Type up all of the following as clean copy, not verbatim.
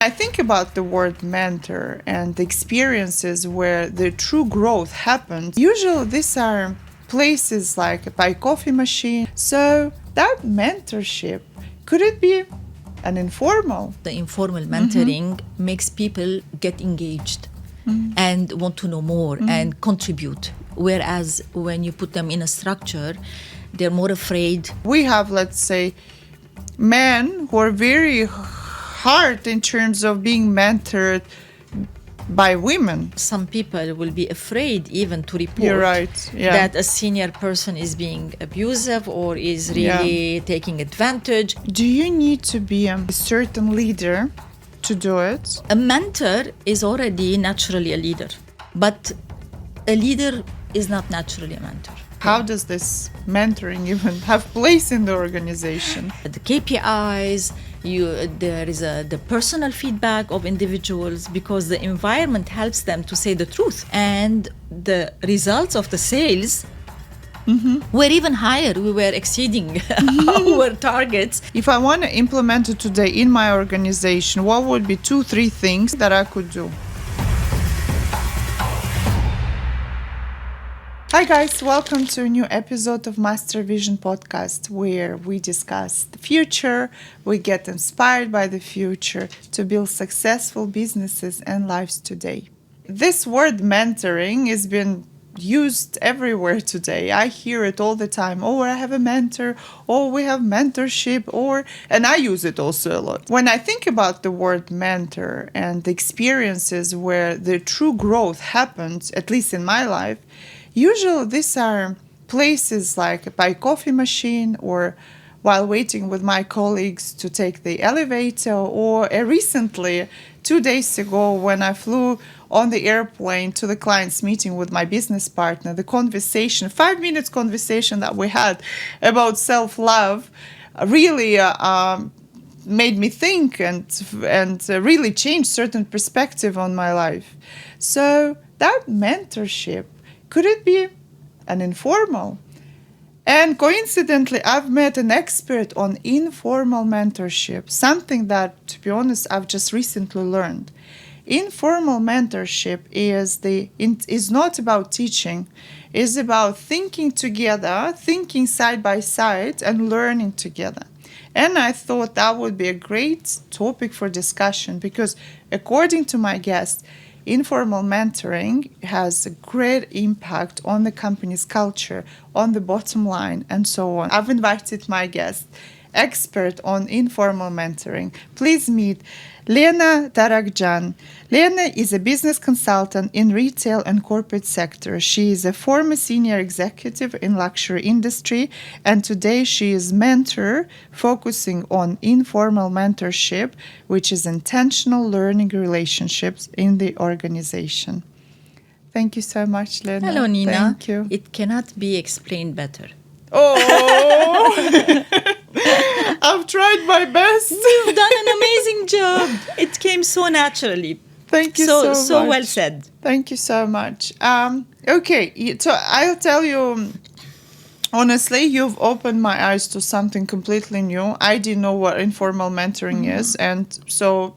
I think about the word mentor and the experiences where the true growth happens. Usually these are places like by coffee machine. So that mentorship, could it be an informal? The informal mentoring makes people get engaged and want to know more and contribute. Whereas when you put them in a structure, they're more afraid. We have, let's say, men who are very hard in terms of being mentored by women. Some people will be afraid even to report You're right. Yeah. that a senior person is being abusive or is really taking advantage. Do you need to be a certain leader to do it? A mentor is already naturally a leader, but a leader is not naturally a mentor. How does this mentoring even have place in the organization? The KPIs, there is the personal feedback of individuals, because the environment helps them to say the truth. And the results of the sales were even higher. We were exceeding our targets. If I want to implement it today in my organization, what would be 2-3 things that I could do? Hi guys, welcome to a new episode of Mastervision Podcast, where we discuss the future, we get inspired by the future to build successful businesses and lives today. This word mentoring has been used everywhere today. I hear it all the time. Oh, I have a mentor. Oh, we have mentorship. And I use it also a lot. When I think about the word mentor and the experiences where the true growth happens, at least in my life, usually these are places like by coffee machine or while waiting with my colleagues to take the elevator, or recently, 2 days ago, when I flew on the airplane to the client's meeting with my business partner, the conversation, 5 minutes conversation that we had about self-love really made me think and really changed certain perspective on my life. So that mentorship, could it be an informal? And coincidentally, I've met an expert on informal mentorship, something that, to be honest, I've just recently learned. Informal mentorship is not about teaching. It's about thinking together, thinking side by side, and learning together. And I thought that would be a great topic for discussion because, according to my guest, informal mentoring has a great impact on the company's culture, on the bottom line, and so on. I've invited my guest, expert on informal mentoring. Please meet Lena Tarakjian. Lena is a business consultant in retail and corporate sector. She is a former senior executive in luxury industry, and today she is mentor focusing on informal mentorship, which is intentional learning relationships in the organization. Thank you so much, Lena. Hello, Nina. Thank you. It cannot be explained better. Oh, I've tried my best. You've done an amazing job. It came so naturally. Thank you so much. So well said. Thank you so much. Okay, so I'll tell you, honestly, you've opened my eyes to something completely new. I didn't know what informal mentoring is, and so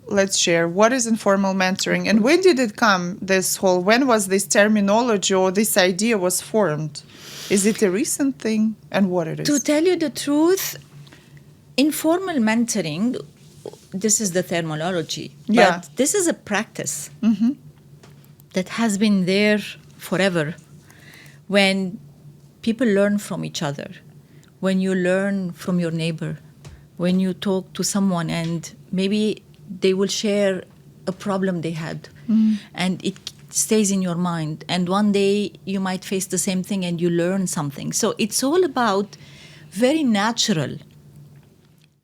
let's share. What is informal mentoring, and when did it come, when was this terminology or this idea was formed? Is it a recent thing, and what it is? To tell you the truth, informal mentoring, this is the terminology, but this is a practice that has been there forever. When people learn from each other, when you learn from your neighbor, when you talk to someone and maybe they will share a problem they had, and it stays in your mind, and one day you might face the same thing and you learn something. So it's all about very natural,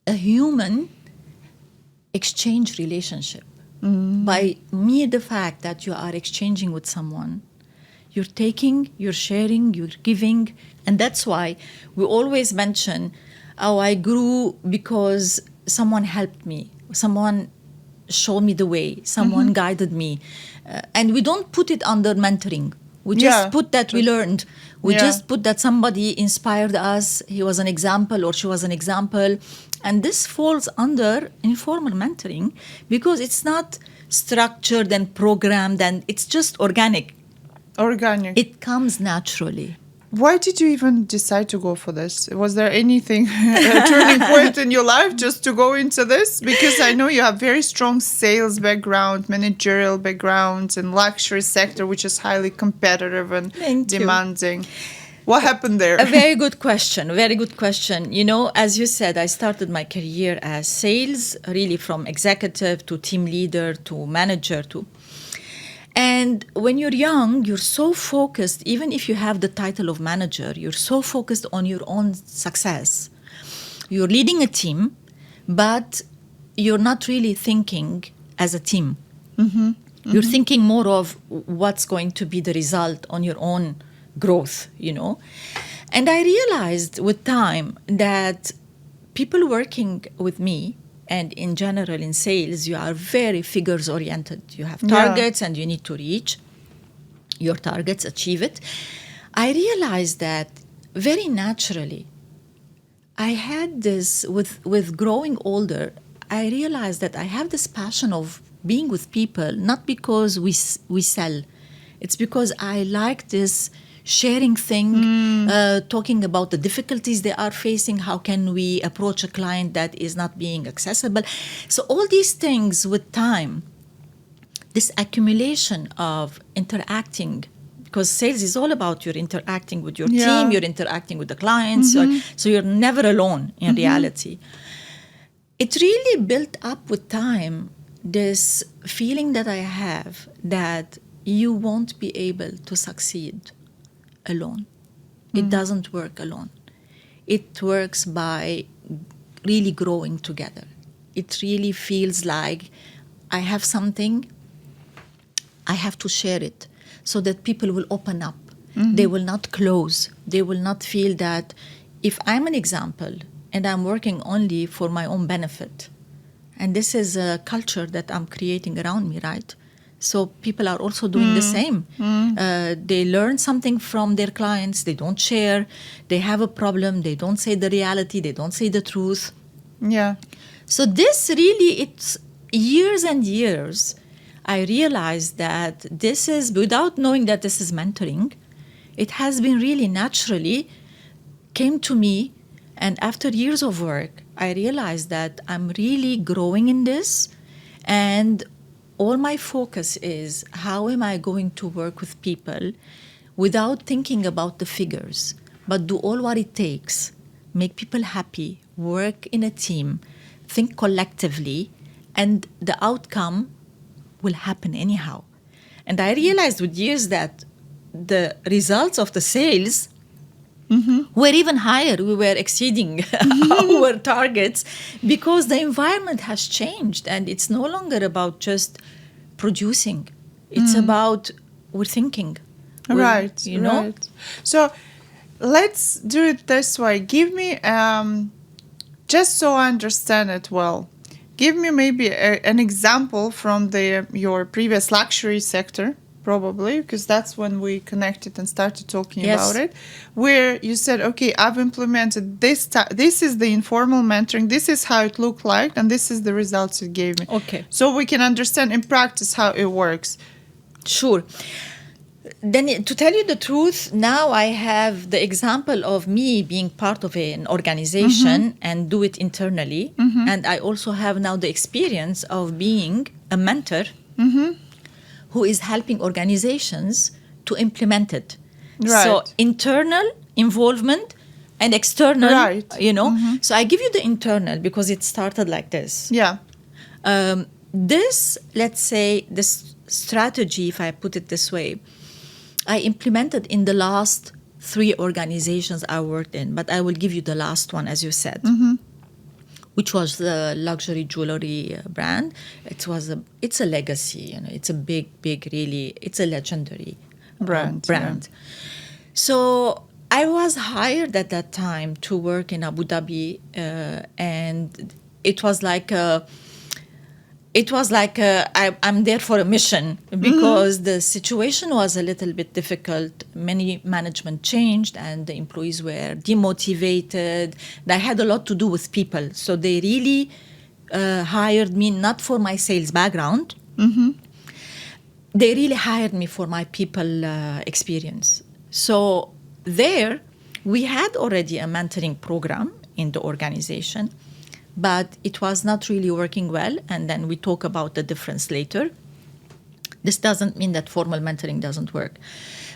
a human exchange relationship. By mere the fact that you are exchanging with someone, you're taking, you're sharing, you're giving. And that's why we always mention, I grew because someone helped me, someone showed me the way, someone guided me. And we don't put it under mentoring. We just put that we learned We just put that somebody inspired us, he was an example or she was an example. And this falls under informal mentoring because it's not structured and programmed, and it's just organic. Organic. It comes naturally. Why did you even decide to go for this? Was there anything, a turning point in your life just to go into this? Because I know you have very strong sales background, managerial background, and luxury sector, which is highly competitive and demanding. What happened there? A very good question. Very good question. You know, as you said, I started my career as sales, really from executive to team leader to manager to... And when you're young, you're so focused, even if you have the title of manager, you're so focused on your own success. You're leading a team, but you're not really thinking as a team. You're thinking more of what's going to be the result on your own growth, you know. And I realized with time that people working with me, and in general in sales, you are very figures oriented. You have targets and you need to reach your targets, achieve it. I realized that very naturally. I had this with growing older. I realized that I have this passion of being with people, not because we sell. It's because I like this sharing thing, talking about the difficulties they are facing, how can we approach a client that is not being accessible. So all these things with time, this accumulation of interacting, because sales is all about you're interacting with your team, you're interacting with the clients, so you're never alone in reality. It really built up with time this feeling that I have that you won't be able to succeed alone. It doesn't work alone. It works by really growing together. It really feels like I have something, I have to share it so that people will open up. They will not close. They will not feel that if I'm an example and I'm working only for my own benefit, and this is a culture that I'm creating around me, right? So people are also doing the same. They learn something from their clients. They don't share. They have a problem. They don't say the reality. They don't say the truth. Yeah. So this really, it's years and years. I realized that this is, without knowing that this is mentoring, it has been really naturally came to me. And after years of work, I realized that I'm really growing in this. And all my focus is how am I going to work with people without thinking about the figures, but do all what it takes, make people happy, work in a team, think collectively, and the outcome will happen anyhow. And I realized with years that the results of the sales were even higher. We were exceeding our targets because the environment has changed and it's no longer about just producing. It's about we're thinking. Right, you know? Right. So let's do it this way. Give me, just so I understand it well, give me maybe an example from your previous luxury sector, probably, because that's when we connected and started talking about it, where you said, okay, I've implemented this. This is the informal mentoring. This is how it looked like, and this is the results it gave me. Okay. So we can understand in practice how it works. Sure. Then to tell you the truth, now I have the example of me being part of an organization and do it internally. And I also have now the experience of being a mentor who is helping organizations to implement it. Right. So internal involvement and external, you know. So I give you the internal because it started like this. Yeah. This, let's say, this strategy, if I put it this way, I implemented in the last 3 organizations I worked in, but I will give you the last one, as you said, which was the luxury jewelry brand. It's a legacy, you know. It's a big, really, it's a legendary brand. Yeah. So I was hired at that time to work in Abu Dhabi, and it was like it was like I'm there for a mission, because the situation was a little bit difficult. Many management changed and the employees were demotivated. That had a lot to do with people. So they really hired me not for my sales background. They really hired me for my people experience. So there, we had already a mentoring program in the organization, but it was not really working well. And then we talk about the difference later. This doesn't mean that formal mentoring doesn't work.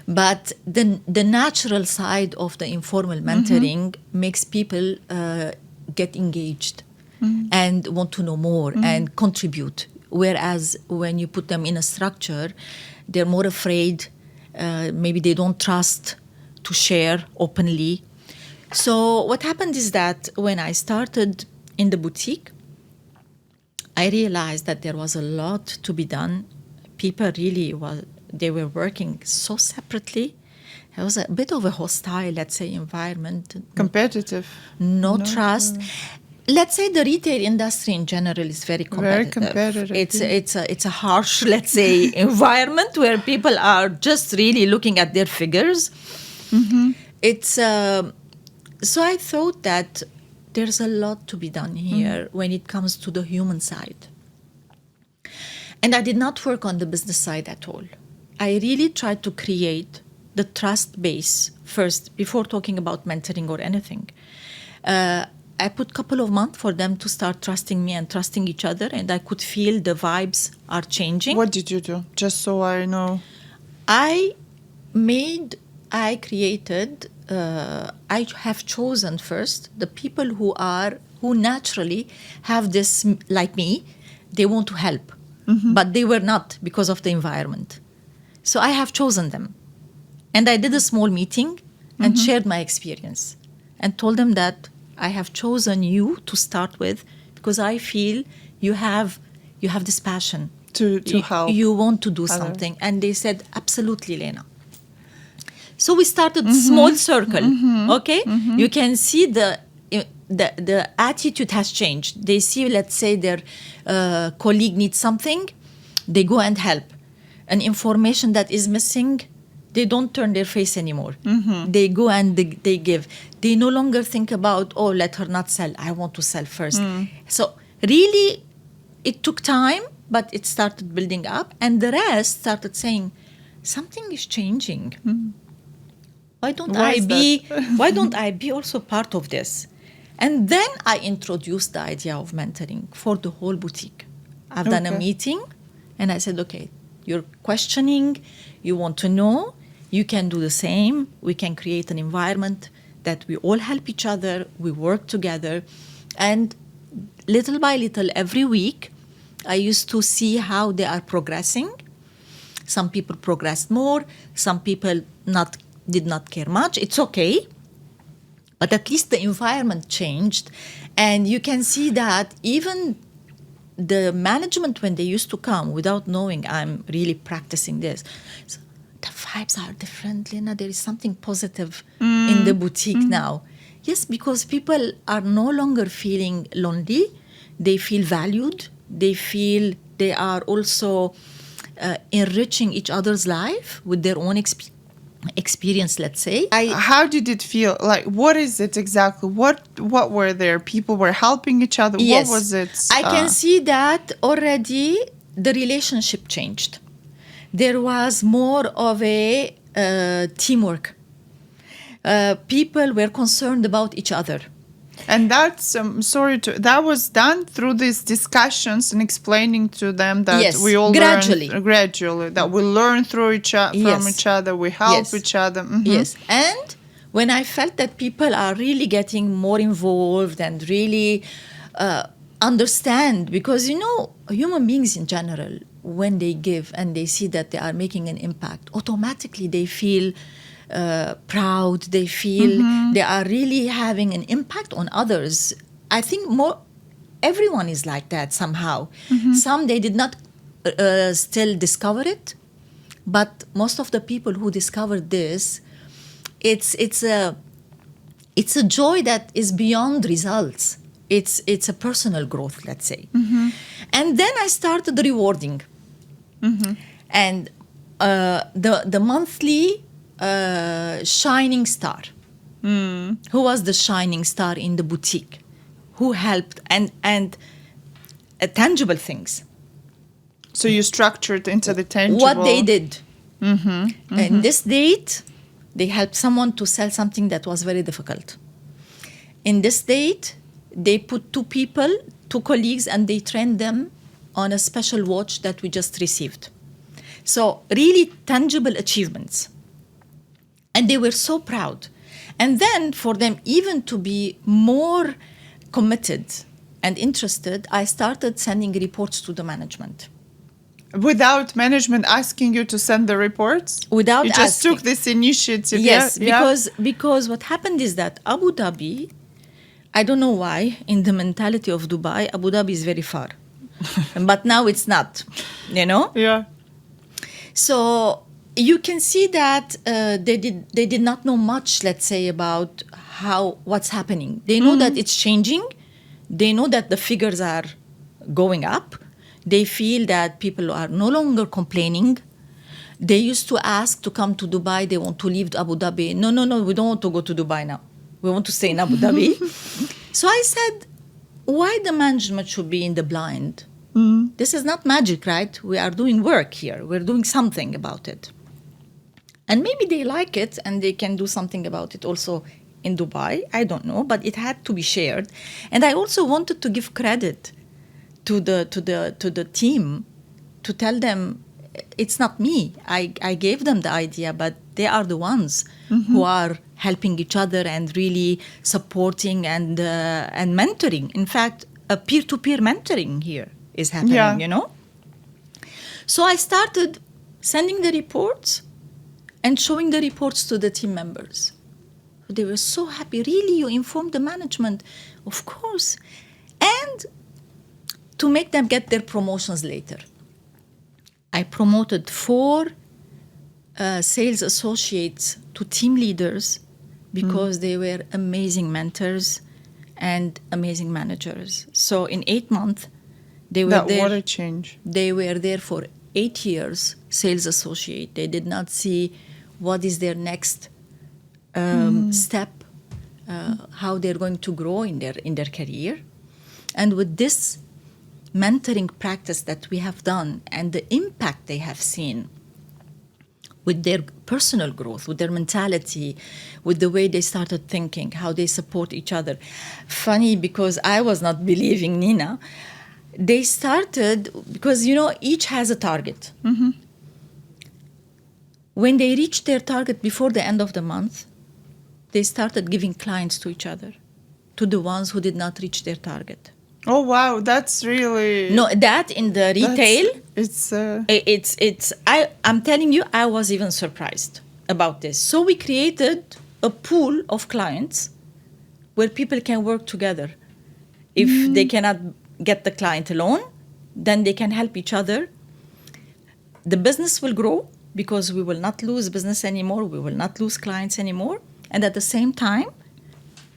But the natural side of the informal mentoring makes people get engaged and want to know more and contribute. Whereas when you put them in a structure, they're more afraid. Maybe they don't trust to share openly. So what happened is that when I started in the boutique, I realized that there was a lot to be done. People really they were working so separately. It was a bit of a hostile, let's say, environment. Competitive. No trust. Let's say the retail industry in general is very competitive. Very competitive. It's a harsh, let's say, environment where people are just really looking at their figures. So I thought that there's a lot to be done here when it comes to the human side. And I did not work on the business side at all. I really tried to create the trust base first before talking about mentoring or anything. I put a couple of months for them to start trusting me and trusting each other, and I could feel the vibes are changing. What did you do? Just so I know. I have chosen first the people who naturally have this, like me, they want to help, but they were not because of the environment. So I have chosen them. And I did a small meeting and shared my experience and told them that I have chosen you to start with because I feel you have this passion to help. You want to do something. And they said, absolutely, Lena. So we started a small circle, okay? You can see the attitude has changed. They see, let's say, their colleague needs something, they go and help. An information that is missing, they don't turn their face anymore. They go and they give. They no longer think about, oh, let her not sell. I want to sell first. So really, it took time, but it started building up. And the rest started saying, something is changing. Why don't I be also part of this? And then I introduced the idea of mentoring for the whole boutique. I've done a meeting and I said, okay, you're questioning, you want to know, you can do the same. We can create an environment that we all help each other, we work together. And little by little, every week, I used to see how they are progressing. Some people progressed more, some people did not care much. It's okay. But at least the environment changed. And you can see that even the management, when they used to come without knowing I'm really practicing this, so the vibes are different, Lena. There is something positive in the boutique now. Yes, because people are no longer feeling lonely. They feel valued. They feel they are also enriching each other's life with their own experience, let's say. How did it feel? Like, what is it exactly? What were there? People were helping each other? Yes. What was it? I can see that already the relationship changed. There was more of a teamwork. People were concerned about each other. And that's, that was done through these discussions and explaining to them that we all gradually, that we learn through from each other, we help each other. Yes, and when I felt that people are really getting more involved and really understand, because, human beings in general, when they give and they see that they are making an impact, automatically they feel proud, they feel they are really having an impact on others. I think everyone is like that somehow. Some, they did not still discover it, but most of the people who discovered this, it's a joy that is beyond results. It's a personal growth, let's say. And then I started rewarding. And the monthly shining star. Who was the shining star in the boutique? Who helped? And tangible things. So you structured into the tangible. What they did. In this date, they helped someone to sell something that was very difficult. In this date, they put two colleagues, and they trained them on a special watch that we just received. So really tangible achievements. And they were so proud. And then for them even to be more committed and interested, I started sending reports to the management. Without management asking you to send the reports? Without you just asking. Took this initiative. Yes, because what happened is that Abu Dhabi, I don't know why, in the mentality of Dubai, Abu Dhabi is very far. But now it's not, Yeah. So you can see that they did not know much, let's say, about what's happening. They know that it's changing. They know that the figures are going up. They feel that people are no longer complaining. They used to ask to come to Dubai. They want to leave Abu Dhabi. No, we don't want to go to Dubai now. We want to stay in Abu Dhabi. So I said, why the management should be in the blind? This is not magic, right? We are doing work here. We're doing something about it. And maybe they like it and they can do something about it also in Dubai. I don't know, but it had to be shared. And I also wanted to give credit to the team, to tell them it's not me. I gave them the idea, but they are the ones who are helping each other and really supporting and mentoring. In fact, a peer-to-peer mentoring here is happening, So I started sending the reports and showing the reports to the team members. They were so happy. Really, you informed the management? Of course. And to make them get their promotions later. I promoted 4 sales associates to team leaders because they were amazing mentors and amazing managers. So in 8 months, they were there. What a change. They were there for 8 years, sales associate. They did not see what is their next step, how they're going to grow in their career. And with this mentoring practice that we have done and the impact they have seen with their personal growth, with their mentality, with the way they started thinking, how they support each other. Funny, because I was not believing Nina. They started, because, each has a target. When they reached their target before the end of the month, they started giving clients to each other, to the ones who did not reach their target. Oh, wow, that's really... No, that in the retail, I'm telling you, I was even surprised about this. So we created a pool of clients where people can work together. If they cannot get the client alone, then they can help each other. The business will grow because we will not lose business anymore. We will not lose clients anymore. And at the same time,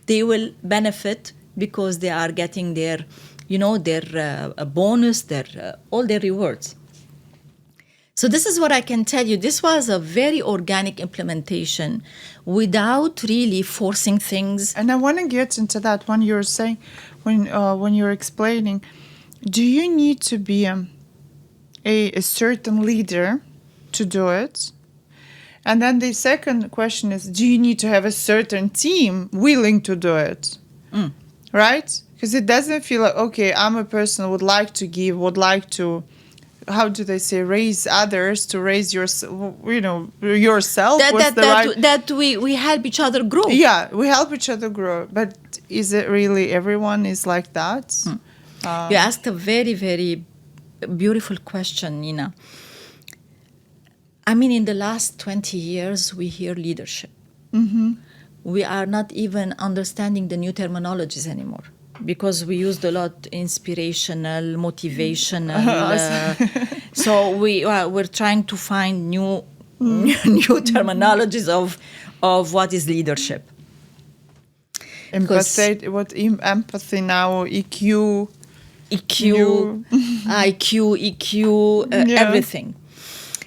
they will benefit because they are getting their, their bonus, all their rewards. So this is what I can tell you. This was a very organic implementation without really forcing things. And I want to get into that when you're saying, when you're explaining, do you need to be a certain leader to do it? And then the second question is, do you need to have a certain team willing to do it? Right? Because it doesn't feel like, okay, I'm a person who would like to give, would like to, how do they say, raise others, to raise yourself. That we help each other grow. Yeah, we help each other grow. But is it really everyone is like that? You asked a very, very beautiful question, Nina. I mean, in the last 20 years, we hear leadership. We are not even understanding the new terminologies anymore because we used a lot inspirational, motivational. So we're trying to find new terminologies of what is leadership. Empathy now, EQ. EQ, IQ, EQ, everything.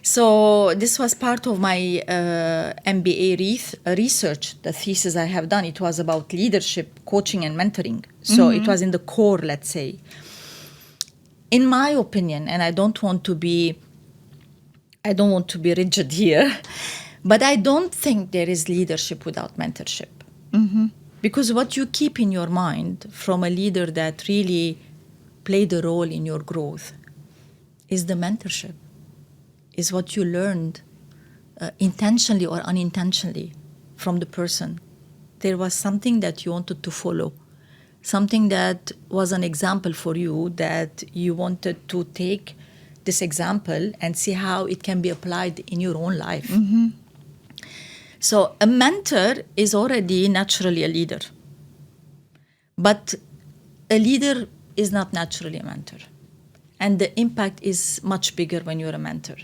So this was part of my MBA research, the thesis I have done. It was about leadership, coaching, and mentoring. So it was in the core, let's say. In my opinion, and I don't want to be rigid here, but I don't think there is leadership without mentorship. Because what you keep in your mind from a leader that really played a role in your growth is the mentorship, is what you learned intentionally or unintentionally from the person. There was something that you wanted to follow, something that was an example for you that you wanted to take this example and see how it can be applied in your own life. So a mentor is already naturally a leader. But a leader is not naturally a mentor. And the impact is much bigger when you're a mentor.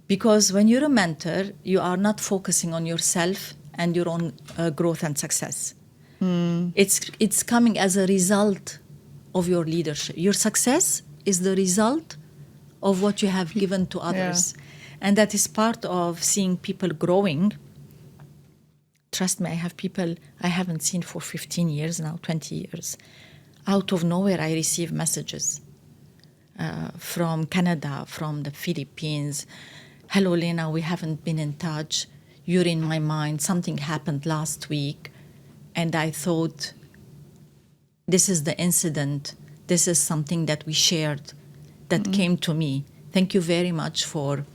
Because when you're a mentor, you are not focusing on yourself and your own growth and success. It's coming as a result of your leadership. Your success is the result of what you have given to others. And that is part of seeing people growing. Trust me, I have people I haven't seen for 15 years now, 20 years. Out of nowhere, I receive messages from Canada, from the Philippines. Hello, Lena, we haven't been in touch. You're in my mind. Something happened last week. And I thought, this is the incident. This is something that we shared that came to me. Thank you very much for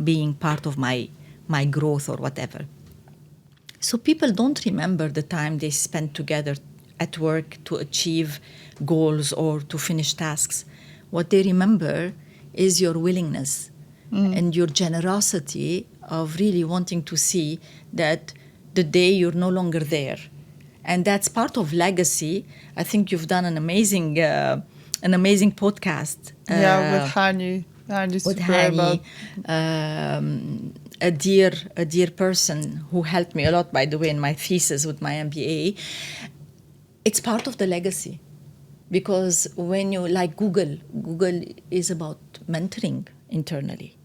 being part of my growth or whatever. So people don't remember the time they spent together at work to achieve goals or to finish tasks. What they remember is your willingness and your generosity of really wanting to see that the day you're no longer there. And that's part of legacy. I think you've done an amazing podcast. With Hani. With Hani, a dear person who helped me a lot, by the way, in my thesis with my MBA. It's part of the legacy. Because when you, like Google is about mentoring internally.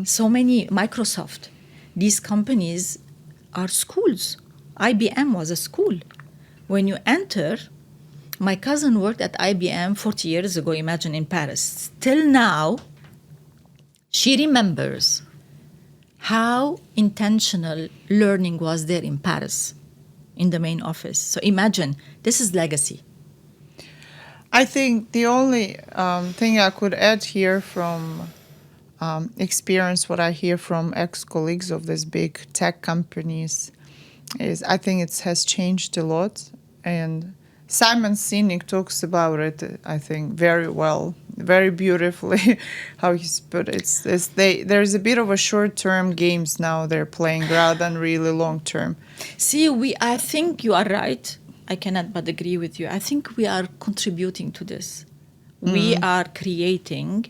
So many, Microsoft, these companies are schools. IBM was a school. When you enter, my cousin worked at IBM 40 years ago, imagine, in Paris. Till now, she remembers how intentional learning was there in Paris, in the main office. So imagine, this is legacy. I think the only thing I could add here from experience, what I hear from ex-colleagues of these big tech companies, is I think it has changed a lot. And Simon Sinek talks about it, I think, very well, very beautifully, how he's put it. There's a bit of a short-term games now they're playing rather than really long-term. See, I think you are right. I cannot but agree with you. I think we are contributing to this. We are creating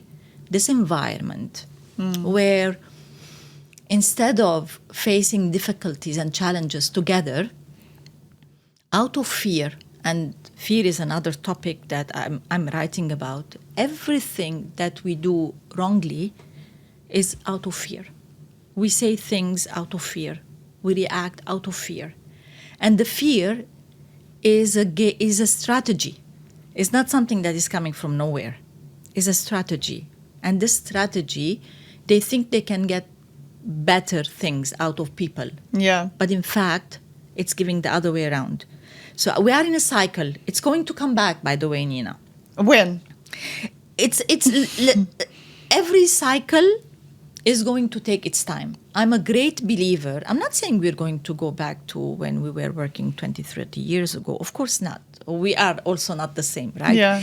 this environment where instead of facing difficulties and challenges together, out of fear, and fear is another topic that I'm writing about, everything that we do wrongly is out of fear. We say things out of fear. We react out of fear. And the fear is a strategy. It's not something that is coming from nowhere. It's a strategy. And this strategy, they think they can get better things out of people. Yeah. But in fact, it's giving the other way around. So we are in a cycle. It's going to come back, by the way, Nina. When? It's every cycle is going to take its time. I'm a great believer. I'm not saying we're going to go back to when we were working 20, 30 years ago. Of course not. We are also not the same, right? Yeah.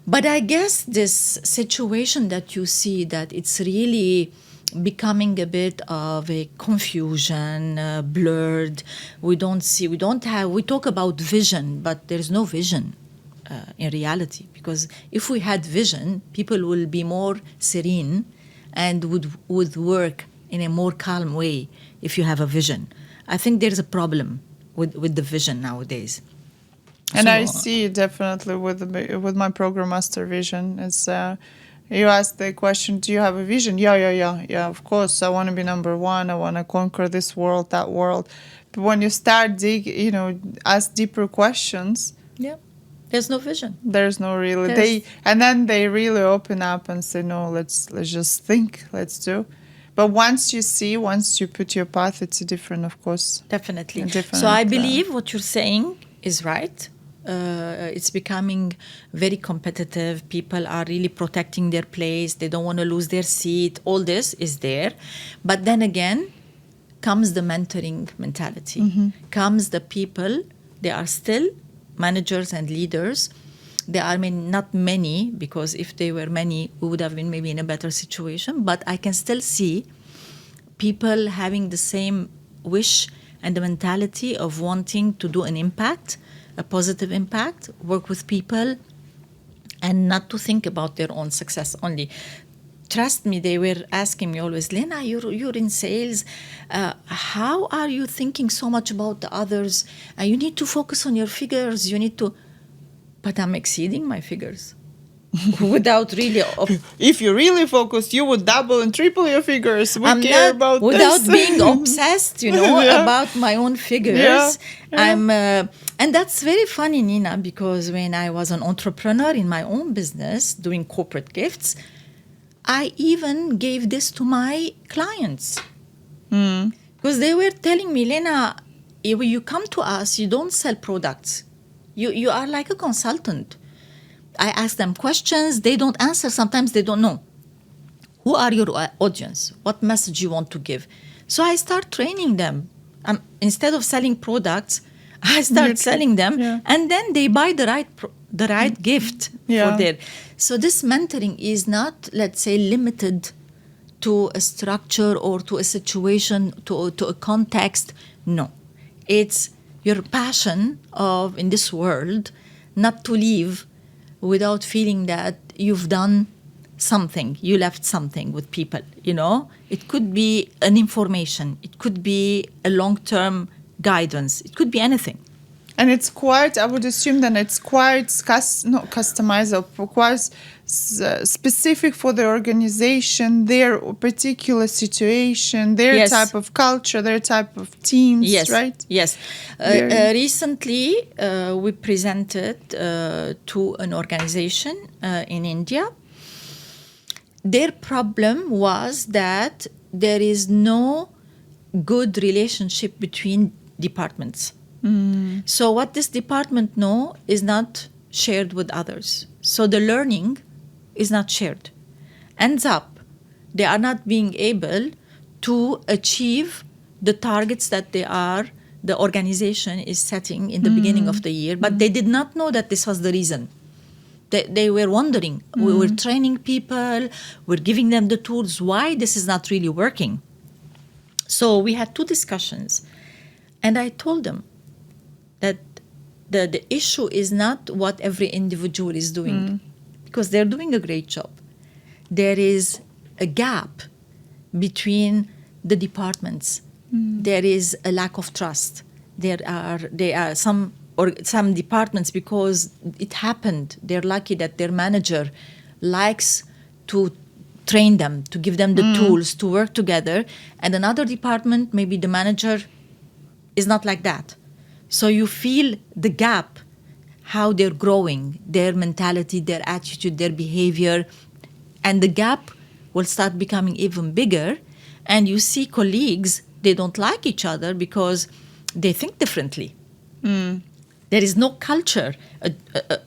But I guess this situation that you see, that it's really becoming a bit of a confusion, blurred. We talk about vision, but there's no vision in reality. Because if we had vision, people will be more serene and would work in a more calm way if you have a vision. I think there's a problem with the vision nowadays. And I see definitely with my program Mastervision, it's you ask the question, do you have a vision? Yeah, of course. I want to be number one. I want to conquer this world, that world. But when you start ask deeper questions, there's no vision. There's no really then they really open up and say, no, let's just think, let's do. But once you put your path, it's a different, of course. Definitely. So I believe what you're saying is right. It's becoming very competitive. People are really protecting their place. They don't want to lose their seat. All this is there. But then again, comes the mentoring mentality. Comes the people, they are still managers and leaders. There are not many, because if they were many, we would have been maybe in a better situation. But I can still see people having the same wish and the mentality of wanting to do an impact, a positive impact, work with people, and not to think about their own success only. Trust me, they were asking me always, Lena, you're in sales. How are you thinking so much about the others? You need to focus on your figures. You need to... But I'm exceeding my figures without really... If you really focus, you would double and triple your figures. Without being obsessed, about my own figures. Yeah. And that's very funny, Nina, because when I was an entrepreneur in my own business, doing corporate gifts, I even gave this to my clients. Because they were telling me, Lena, if you come to us, you don't sell products. You are like a consultant. I ask them questions. They don't answer. Sometimes they don't know. Who are your audience? What message you want to give? So I start training them. Instead of selling products, I start selling them. Yeah. And then they buy the right gift for their... So this mentoring is not, let's say, limited to a structure or to a situation, to a context. No. It's your passion of, in this world, not to leave without feeling that you've done something, you left something with people, It could be an information. It could be a long-term guidance. It could be anything. And it's quite, I would assume then it's quite not customizable, quite specific for the organization, their particular situation, their type of culture, their type of teams, right? Yes. Recently, we presented to an organization in India. Their problem was that there is no good relationship between departments. So what this department know is not shared with others. So the learning is not shared. Ends up, they are not being able to achieve the targets that the organization is setting in the beginning of the year, but they did not know that this was the reason. They were wondering. We were training people, we're giving them the tools, why this is not really working. So we had 2 discussions, and I told them that the issue is not what every individual is doing, because they're doing a great job. There is a gap between the departments. There is a lack of trust. There are some departments, because it happened, they're lucky that their manager likes to train them, to give them the tools to work together. And another department, maybe the manager is not like that. So you feel the gap, how they're growing, their mentality, their attitude, their behavior, and the gap will start becoming even bigger. And you see colleagues, they don't like each other because they think differently. There is no culture,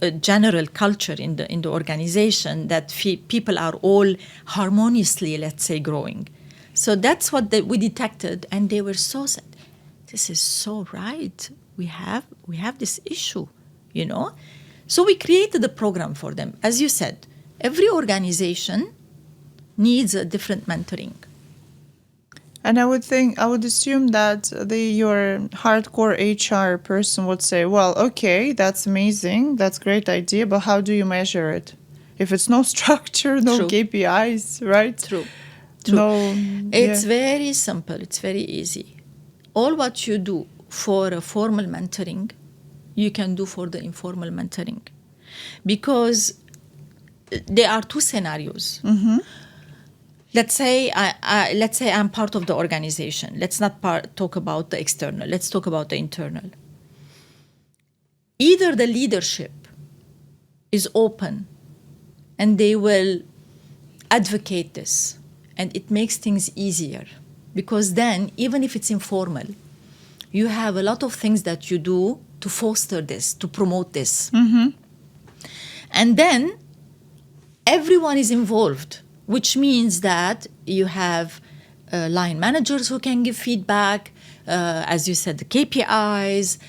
a general culture in the organization that people are all harmoniously, let's say, growing. So that's what we detected, and they were so sad. This is so right. We have this issue, So we created a program for them. As you said, every organization needs a different mentoring. And I would assume that your hardcore HR person would say, well, okay, that's amazing, that's a great idea, but how do you measure it? If it's no structure, no True. KPIs, right? True. No, it's very simple. It's very easy. All what you do for a formal mentoring, you can do for the informal mentoring. Because there are two scenarios. Let's say I'm part of the organization. Let's not talk about the external. Let's talk about the internal. Either the leadership is open and they will advocate this, and it makes things easier, because then, even if it's informal, you have a lot of things that you do to foster this, to promote this. And then everyone is involved, which means that you have line managers who can give feedback, as you said, the KPIs,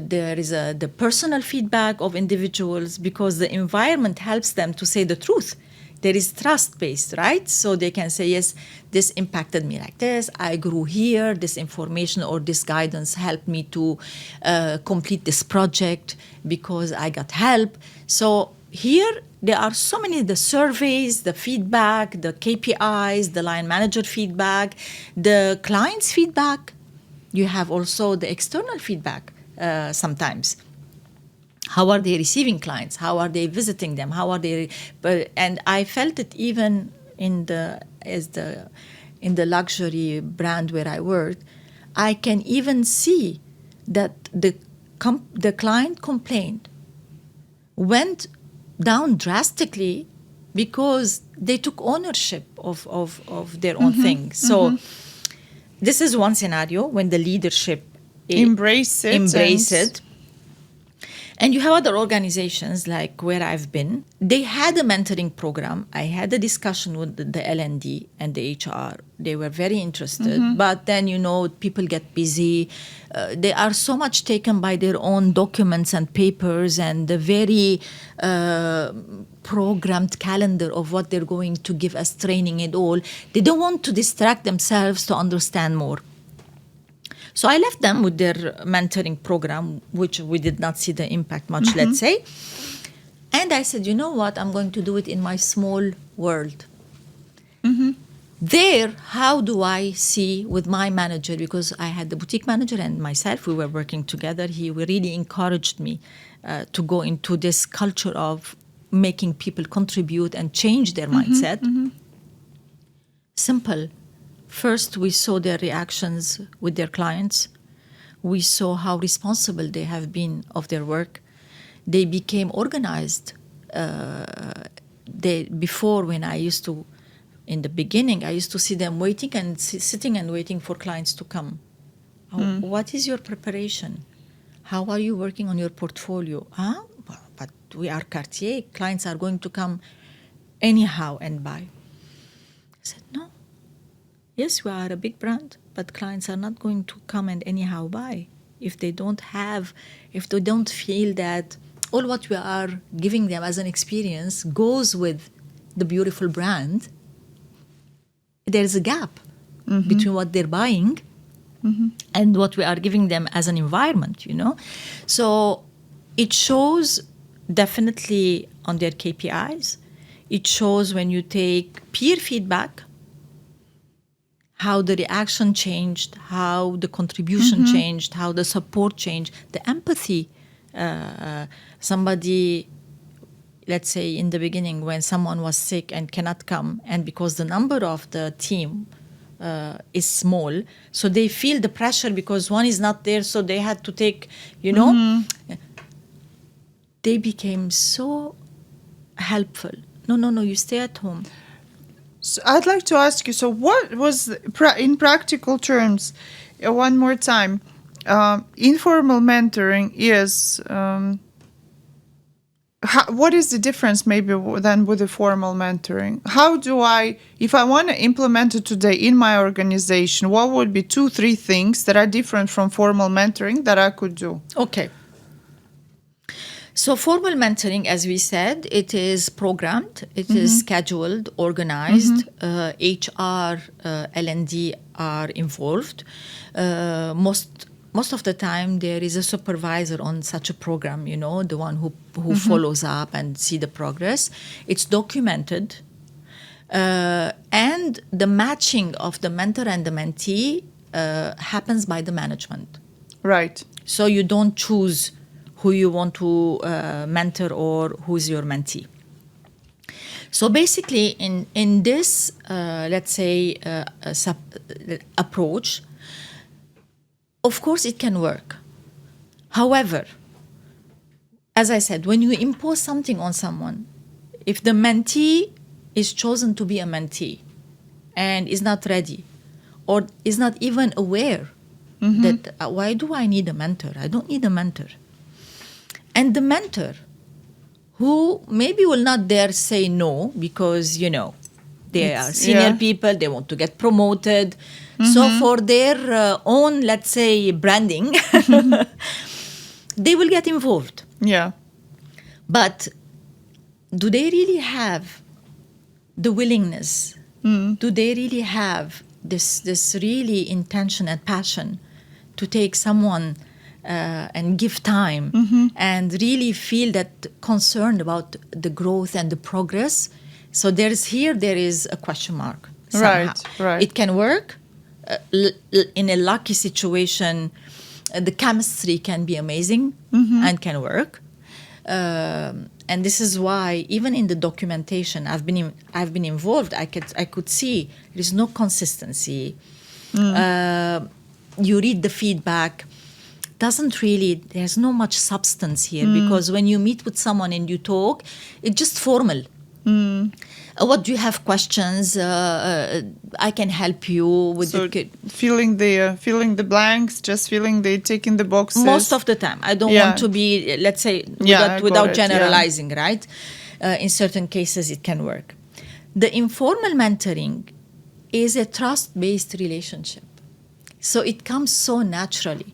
there is the personal feedback of individuals, because the environment helps them to say the truth. There is trust-based, right? So they can say, yes, this impacted me like this, I grew here, this information or this guidance helped me to complete this project because I got help. So here, there are so many, the surveys, the feedback, the KPIs, the line manager feedback, the client's feedback. You have also the external feedback sometimes. How are they receiving clients? How are they visiting them? How are they? And I felt it even in the luxury brand where I worked. I can even see that the client complaint went down drastically because they took ownership of their own thing. So this is one scenario when the leadership embrace it. And you have other organizations like where I've been. They had a mentoring program. I had a discussion with the L&D and the HR. They were very interested. But then, people get busy. They are so much taken by their own documents and papers and the very programmed calendar of what they're going to give us training and all. They don't want to distract themselves to understand more. So I left them with their mentoring program, which we did not see the impact much, let's say. And I said, you know what? I'm going to do it in my small world. There, how do I see with my manager? Because I had the boutique manager and myself, we were working together. He really encouraged me to go into this culture of making people contribute and change their mindset. Simple. First, we saw their reactions with their clients. We saw how responsible they have been of their work. They became organized. Before, when I used to, in the beginning, I used to see them waiting and sitting and waiting for clients to come. What is your preparation? How are you working on your portfolio? But we are Cartier. Clients are going to come anyhow and buy. I said, no. Yes, we are a big brand, but clients are not going to come and anyhow buy if they don't feel that all what we are giving them as an experience goes with the beautiful brand. There's a gap between what they're buying and what we are giving them as an environment, So it shows definitely on their KPIs. It shows when you take peer feedback, how the reaction changed, how the contribution changed, how the support changed, the empathy. Somebody, let's say in the beginning when someone was sick and cannot come, and because the number of the team is small, so they feel the pressure because one is not there, so they had to take, They became so helpful. No, you stay at home. So I'd like to ask you, so what was, in practical terms, one more time, informal mentoring is, what is the difference maybe than with the formal mentoring? How do if I want to implement it today in my organization, what would be 2-3 things that are different from formal mentoring that I could do? Okay. So formal mentoring, as we said, it is programmed, it is scheduled, organized. HR, L&D are involved. Most of the time, there is a supervisor on such a program, the one who follows up and see the progress. It's documented. And the matching of the mentor and the mentee happens by the management. Right. So you don't choose who you want to mentor or who's your mentee. So basically, in this, let's say, approach, of course it can work. However, as I said, when you impose something on someone, if the mentee is chosen to be a mentee and is not ready or is not even aware that why do I need a mentor? I don't need a mentor. And the mentor, who maybe will not dare say no because, they are senior people, they want to get promoted. So for their own, let's say, branding, they will get involved. Yeah. But do they really have the willingness? Do they really have this really intention and passion to take someone and give time and really feel that concerned about the growth and the progress? So there is a question mark somehow. Right. It can work. In a lucky situation, the chemistry can be amazing and can work. And this is why even in the documentation I've been involved, I could see there is no consistency. You read the feedback, there's no much substance here, because when you meet with someone and you talk, it's just formal. What do you have questions? I can help you with filling the blanks, just taking the boxes. Most of the time, I don't want to be, let's say, without generalizing, right? In certain cases, it can work. The informal mentoring is a trust-based relationship, so it comes so naturally.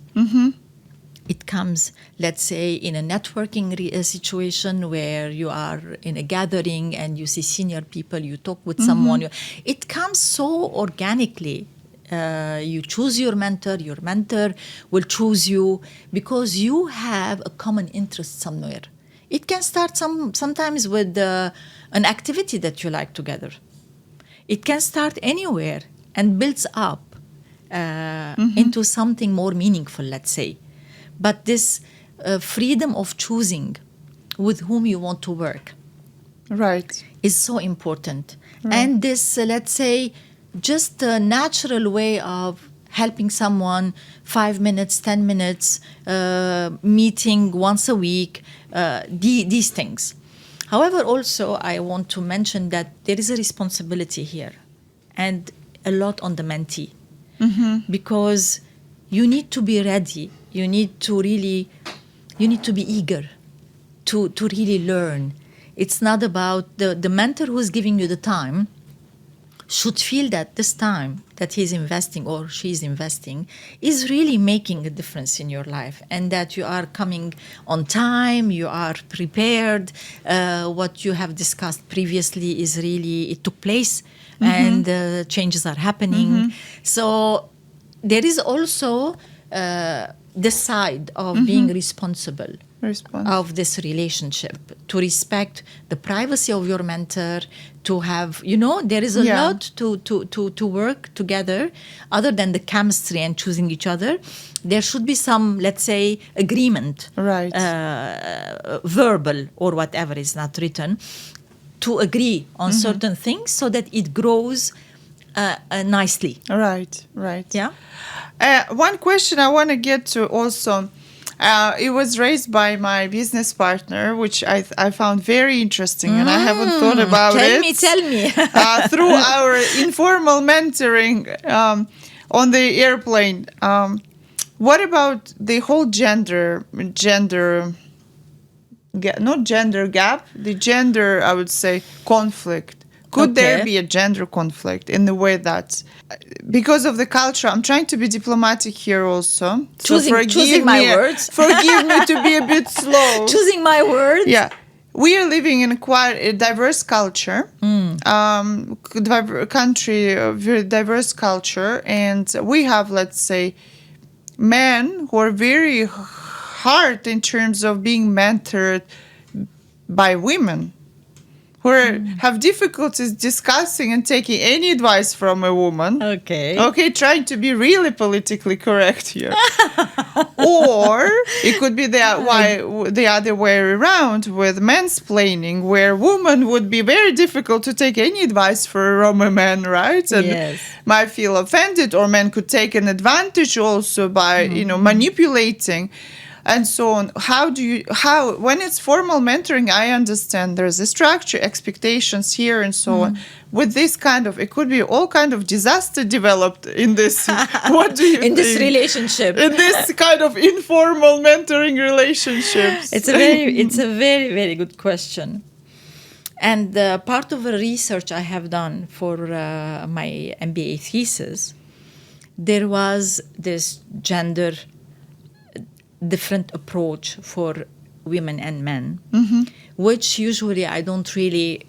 It comes, let's say, in a networking situation where you are in a gathering and you see senior people, you talk with someone. It comes so organically. You choose your mentor will choose you because you have a common interest somewhere. It can start sometimes with an activity that you like together. It can start anywhere and builds up into something more meaningful, let's say. But this freedom of choosing with whom you want to work is so important. Right. And this, let's say, just a natural way of helping someone, 5 minutes, 10 minutes, meeting once a week, these things. However, also, I want to mention that there is a responsibility here and a lot on the mentee. Because you need to be ready. You need to be eager to really learn. It's not about the mentor who's giving you the time should feel that this time that he's investing or she's investing is really making a difference in your life, and that you are coming on time, you are prepared, what you have discussed previously is really, it took place, and changes are happening. So there is also the side of being responsible of this relationship, to respect the privacy of your mentor, to have, there is a lot to work together other than the chemistry and choosing each other. There should be some, let's say, agreement, verbal or whatever is not written, to agree on certain things so that it grows nicely. Right. Yeah. One question I want to get to also, it was raised by my business partner, which I found very interesting, and I haven't thought about it. Tell me. Through our informal mentoring on the airplane. What about the whole gender, not gender gap, the gender, I would say, conflict? Could there be a gender conflict in the way that, because of the culture, I'm trying to be diplomatic here also. Choosing my words. Forgive me to be a bit slow. Choosing my words. Yeah. We are living in quite a diverse culture, country, a very diverse culture, and we have, let's say, men who are very hard in terms of being mentored by women. who have difficulties discussing and taking any advice from a woman. Okay, trying to be really politically correct here. Or it could be the other way around with mansplaining, where woman would be very difficult to take any advice from a man, right? And might feel offended, or men could take an advantage also by, manipulating. And so on. When it's formal mentoring, I understand there's a structure, expectations here, and so on. With this it could be all kind of disaster developed in this. What do you think? This relationship? In this kind of informal mentoring relationships? It's a very, very good question. And part of the research I have done for my MBA thesis, there was this gender different approach for women and men, which usually I don't really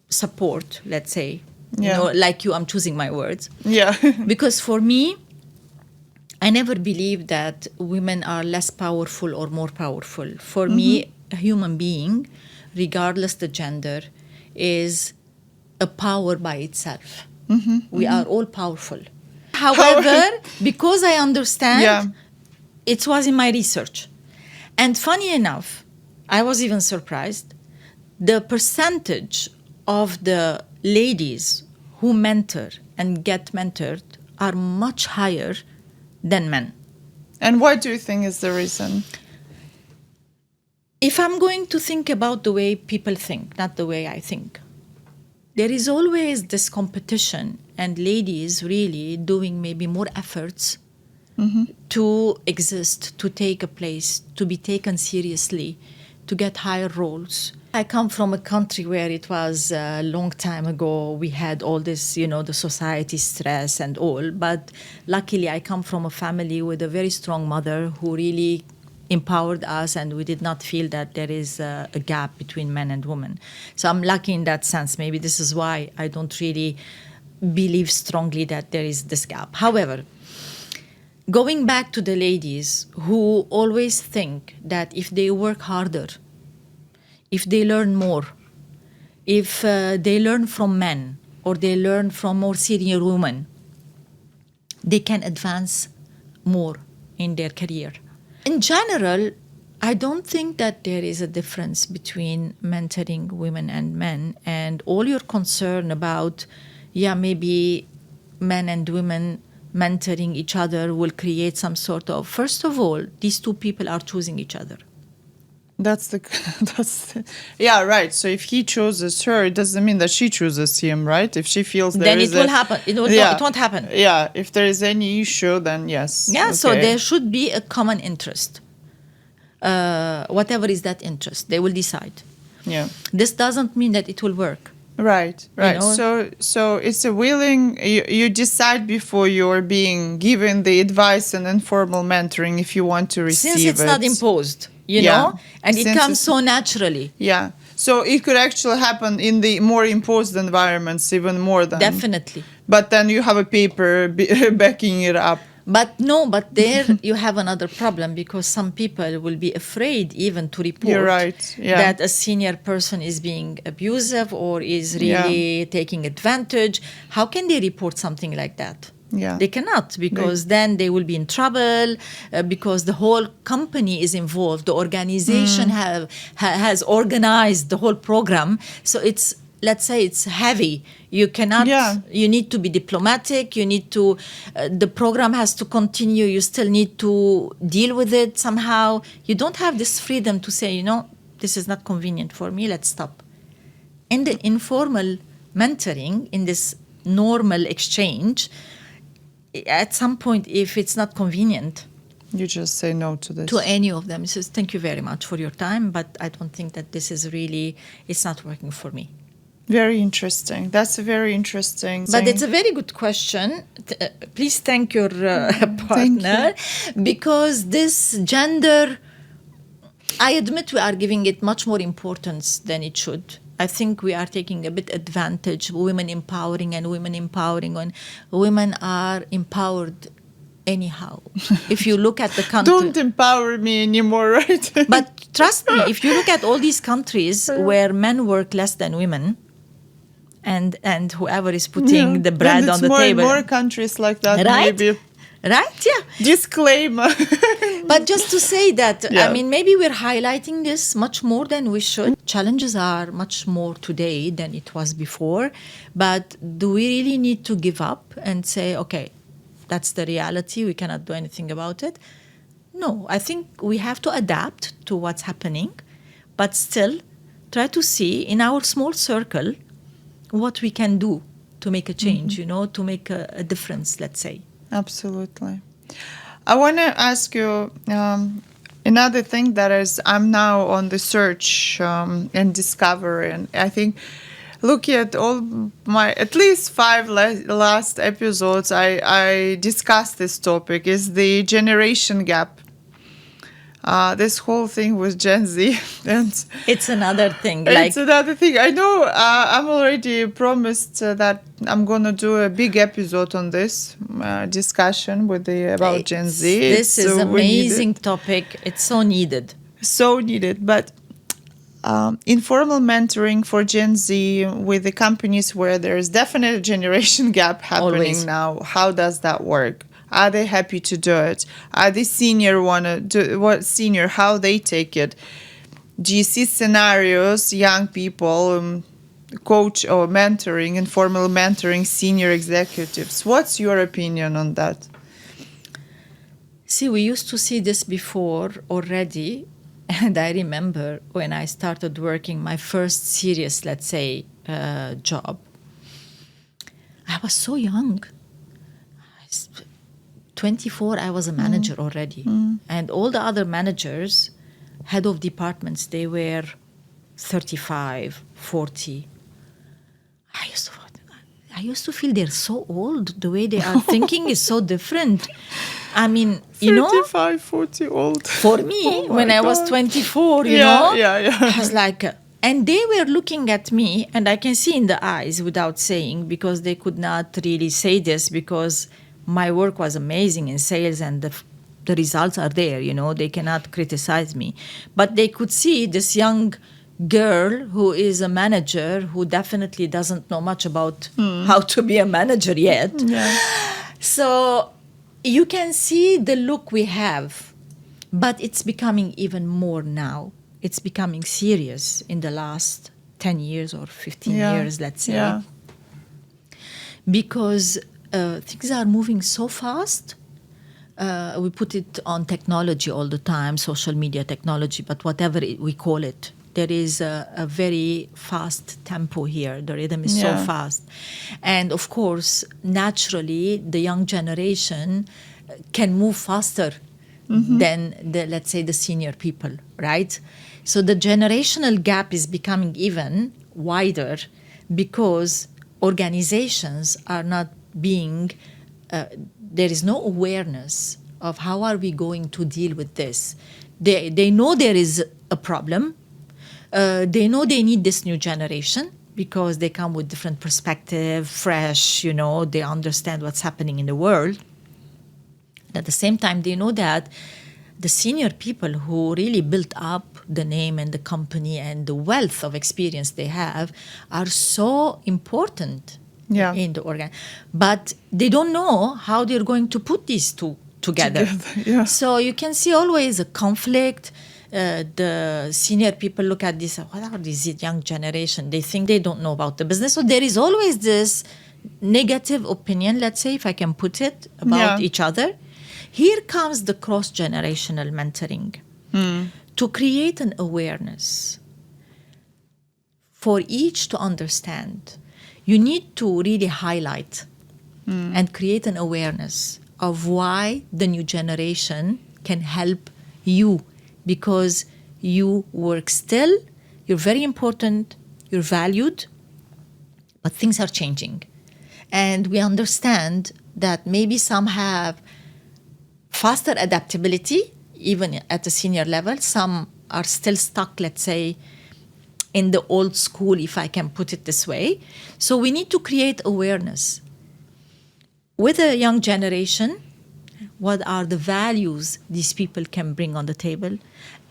support, let's say. Like you, I'm choosing my words. Yeah. Because for me, I never believed that women are less powerful or more powerful. For me, a human being, regardless the gender, is a power by itself. We are all powerful. However, because I understand, it was in my research. And funny enough, I was even surprised, the percentage of the ladies who mentor and get mentored are much higher than men. And what do you think is the reason? If I'm going to think about the way people think, not the way I think, there is always this competition, and ladies really doing maybe more efforts to exist, to take a place, to be taken seriously, to get higher roles. I come from a country where it was a long time ago. We had all this, the society stress and all. But luckily, I come from a family with a very strong mother who really empowered us, and we did not feel that there is a gap between men and women. So I'm lucky in that sense. Maybe this is why I don't really believe strongly that there is this gap. However, going back to the ladies who always think that if they work harder, if they learn more, if they learn from men or they learn from more senior women, they can advance more in their career. In general, I don't think that there is a difference between mentoring women and men. And all your concern about, maybe men and women mentoring each other will create some sort of... First of all, these two people are choosing each other. Yeah, right. So if he chooses her, it doesn't mean that she chooses him, right? If she feels then it will happen. It won't happen. Yeah, if there is any issue, then yes. Yeah, okay. So there should be a common interest. Whatever is that interest, they will decide. Yeah. This doesn't mean that it will work. Right. So it's a willing, you decide before you're being given the advice and informal mentoring if you want to receive it. Since it's not imposed, you know, and it comes so naturally. Yeah. So it could actually happen in the more imposed environments even more than... Definitely. But then you have a paper backing it up. But there you have another problem, because some people will be afraid even to report that a senior person is being abusive or is really taking advantage. How can they report something like that? Yeah. They cannot, because then they will be in trouble, because the whole company is involved. The organization has organized the whole program. So let's say it's heavy. You cannot, you need to be diplomatic. You need to, the program has to continue. You still need to deal with it somehow. You don't have this freedom to say, this is not convenient for me, let's stop. In the informal mentoring, in this normal exchange, at some point, if it's not convenient, you just say no to this. To any of them. It says, thank you very much for your time, but I don't think that this is really, it's not working for me. Very interesting. That's a very interesting thing. But it's a very good question. Please thank your partner. Because this gender, I admit we are giving it much more importance than it should. I think we are taking a bit advantage, women empowering. When women are empowered anyhow. If you look at the country, Don't empower me anymore, right? but trust me, if you look at all these countries where men work less than women, and whoever is putting the bread on the table, more countries like that, right? maybe. Right? Yeah. Disclaimer. But just to say that, I mean, maybe we're highlighting this much more than we should. Challenges are much more today than it was before. But do we really need to give up and say, okay, that's the reality, we cannot do anything about it? No, I think we have to adapt to what's happening, but still try to see in our small circle what we can do to make a change, to make a difference, let's say. Absolutely. I want to ask you another thing that is, I'm now on the search and discovery, and I think looking at all my at least 5 last episodes, I discussed this topic, is the generation gap. This whole thing with Gen Z, and it's another thing. It's another thing. I know. I'm already promised that I'm gonna do a big episode on this discussion about Gen Z. This is amazing topic. It's so needed. So needed. But informal mentoring for Gen Z with the companies where there is definitely a generation gap happening Always. now. How does that work? Are they happy to do it? Are the senior senior, how they take it? Do you see scenarios, young people, coach or mentoring, informal mentoring senior executives? What's your opinion on that? See, we used to see this before already. And I remember when I started working my first serious, let's say, job, I was so young. 24, I was a manager already. And all the other managers, head of departments, they were 35, 40. I used to feel they're so old. The way they are thinking is so different. I mean, 35, 40 old. For me, when I was 24, I was like, and they were looking at me, and I can see in the eyes without saying, because they could not really say this, because my work was amazing in sales and the results are there, they cannot criticize me. But they could see this young girl who is a manager who definitely doesn't know much about how to be a manager yet. Yeah. So you can see the look we have, but it's becoming even more now. It's becoming serious in the last 10 years or 15 years, let's say. Yeah. Because things are moving so fast. We put it on technology all the time, social media technology, but whatever we call it, there is a very fast tempo here. The rhythm is so fast. And of course, naturally, the young generation can move faster than, let's say, the senior people, right? So the generational gap is becoming even wider because organizations are not being, there is no awareness of how are we going to deal with this. They know there is a problem. They know they need this new generation because they come with different perspective, fresh, they understand what's happening in the world. At the same time, they know that the senior people who really built up the name and the company and the wealth of experience they have are so important in the organ. But they don't know how they're going to put these two together. So you can see always a conflict. The senior people look at this, what are these young generation? They think they don't know about the business. So there is always this negative opinion, let's say, if I can put it, about each other. Here comes the cross-generational mentoring to create an awareness for each to understand. You need to really highlight and create an awareness of why the new generation can help you, because you work still, you're very important, you're valued, but things are changing. And we understand that maybe some have faster adaptability, even at the senior level. Some are still stuck, let's say, in the old school, if I can put it this way. So we need to create awareness with a young generation, what are the values these people can bring on the table,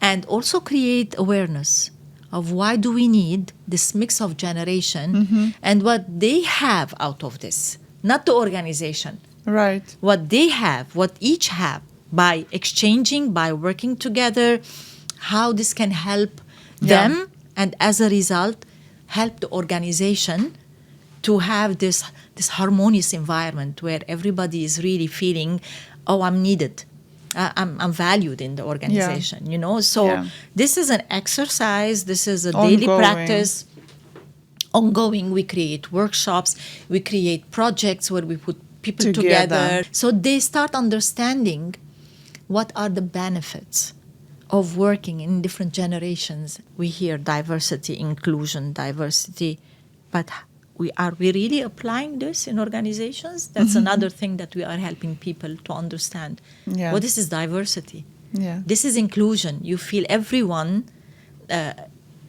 and also create awareness of why do we need this mix of generation and what they have out of this, not the organization. Right. What they have, what each have, by exchanging, by working together, how this can help them, and as a result, help the organization to have this harmonious environment where everybody is really feeling, oh, I'm needed. I'm valued in the organization, you know? So this is an exercise. This is a daily practice. Ongoing. We create workshops. We create projects where we put people together. So they start understanding what are the benefits of working in different generations. We hear diversity, inclusion, diversity, but are we really applying this in organizations? That's another thing that we are helping people to understand. What is this diversity? This is inclusion. You feel everyone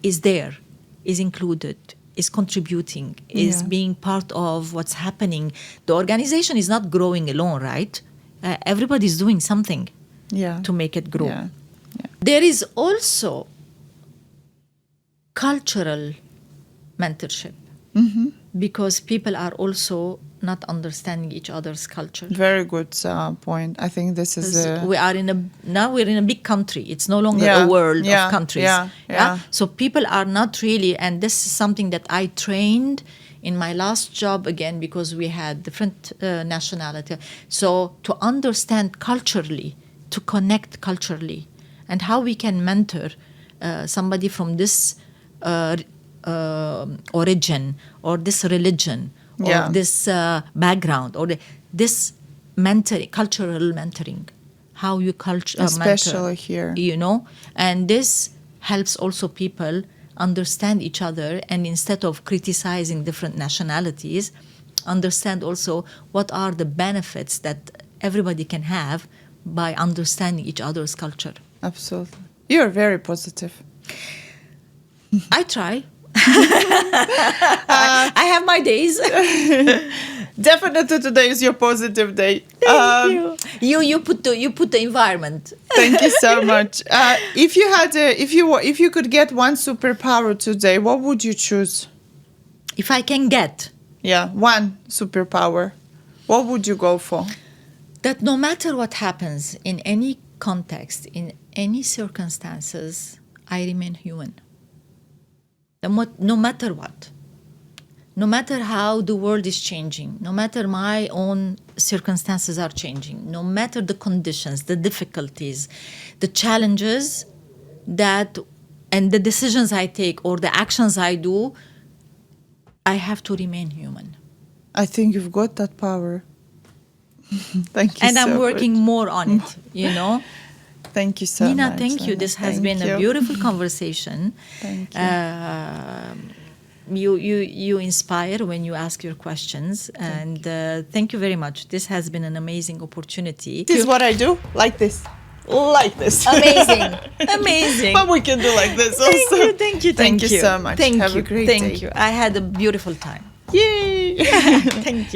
is there, is included, is contributing, is being part of what's happening. The organization is not growing alone, right? Everybody's doing something to make it grow. There is also cultural mentorship. Because people are also not understanding each other's culture. Very good point. I think this is we're in a big country. It's no longer a world of countries. So people are not really, and this is something that I trained in my last job again, because we had different nationality. So to understand culturally, to connect culturally, and how we can mentor somebody from this origin or this religion or this background or this mentoring, cultural mentoring, how you especially mentor, here, you know, and this helps also people understand each other, and instead of criticizing different nationalities, understand also what are the benefits that everybody can have by understanding each other's culture. Absolutely. You're very positive. I try. I have my days. Definitely today is your positive day. Thank you. You put the environment. Thank you so much. If you could get one superpower today, what would you choose? If I can get one superpower, what would you go for? That no matter what happens in any context, in any circumstances, I remain human. No matter what, no matter how the world is changing, no matter my own circumstances are changing, no matter the conditions, the difficulties, the challenges and the decisions I take or the actions I do, I have to remain human. I think you've got that power. Thank you and I'm working more on it, you know. Thank you so much. Nina, thank you. This has been a beautiful conversation. Thank you. You inspire when you ask your questions. And thank you very much. This has been an amazing opportunity. This is what I do, like this. Like this. Amazing. Amazing. But we can do like this also. Thank you so much. Thank Have you. a great day. Thank you. I had a beautiful time. Yay. Thank you.